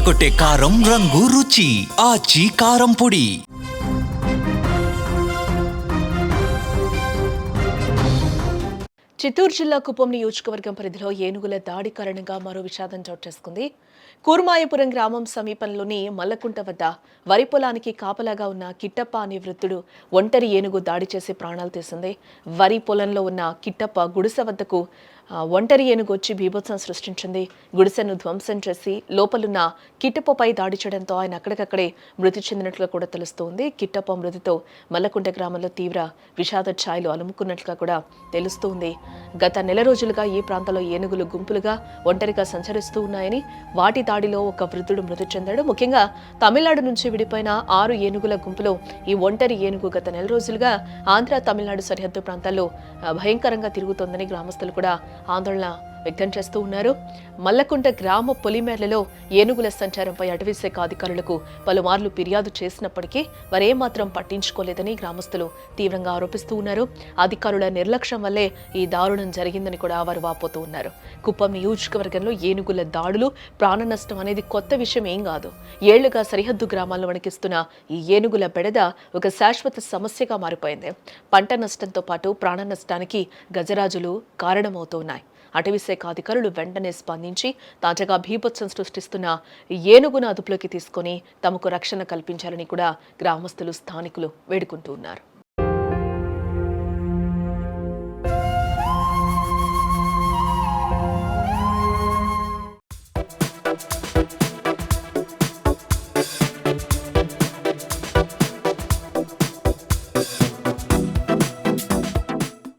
అదరగొట్టే కారం రంగు రుచి ఆచి కారం పొడి. చిత్తూరు జిల్లా కుప్పం నియోజకవర్గం పరిధిలో ఏనుగుల దాడి కారణంగా మరో విషాదం చోటు చేసుకుంది. కూర్మాయపురం గ్రామం సమీపంలోని మల్లకుంట వద్ద వరి పొలానికి కాపలాగా ఉన్న కిట్టప్ప అనే వృద్ధుడు ఒంటరి ఏనుగు దాడి చేసి ప్రాణాలు తీసింది. వరి పొలంలో ఉన్న కిట్టప్ప గుడిసె వద్దకు ఒంటరి ఏనుగు వచ్చి బీభత్సం సృష్టించింది. గుడిసెను ధ్వంసం చేసి లోపలున్న కిట్టప్పపై దాడి చేయడంతో ఆయన అక్కడికక్కడే మృతి చెందినట్లుగా కూడా తెలుస్తోంది. కిట్టప్ప మృతితో మల్లకుంట గ్రామంలో తీవ్ర విషాద ఛాయలు అలుముకున్నట్లుగా కూడా తెలుస్తోంది. గత నెల రోజులుగా ఈ ప్రాంతంలో ఏనుగులు గుంపులుగా ఒంటరిగా సంచరిస్తూ ఉన్నాయని, వాటి దాడిలో ఒక వృద్ధుడు మృతి చెందాడు. ముఖ్యంగా తమిళనాడు నుంచి విడిపోయిన 6 ఏనుగుల గుంపులో ఈ ఒంటరి ఏనుగు గత నెల రోజులుగా ఆంధ్ర తమిళనాడు సరిహద్దు ప్రాంతాల్లో భయంకరంగా తిరుగుతోందని గ్రామస్తులు కూడా ఆందోళన వ్యక్తం చేస్తూ ఉన్నారు. మల్లకుంట గ్రామ పొలిమేర్లలో ఏనుగుల సంచారంపై అటవీశాఖ అధికారులకు పలుమార్లు ఫిర్యాదు చేసినప్పటికీ వారేమాత్రం పట్టించుకోలేదని గ్రామస్తులు తీవ్రంగా ఆరోపిస్తూ ఉన్నారు. అధికారుల నిర్లక్ష్యం వల్లే ఈ దారుణం జరిగిందని కూడా వారు వాపోతూ ఉన్నారు. కుప్పం నియోజకవర్గంలో ఏనుగుల దాడులు, ప్రాణ నష్టం అనేది కొత్త విషయం ఏం కాదు. ఏళ్లుగా సరిహద్దు గ్రామాల్లో వణికిస్తున్న ఈ ఏనుగుల బెడద ఒక శాశ్వత సమస్యగా మారిపోయింది. పంట నష్టంతో పాటు ప్రాణ నష్టానికి గజరాజులు కారణమవుతున్నాయి. అటవీశాఖ అధికారులు వెంటనే స్పందించి తాజాగా బీభత్సం సృష్టిస్తున్న ఏనుగును అదుపులోకి తీసుకొని తమకు రక్షణ కల్పించాలని కూడా గ్రామస్తులు, స్థానికులు వేడుకుంటూ ఉన్నారు.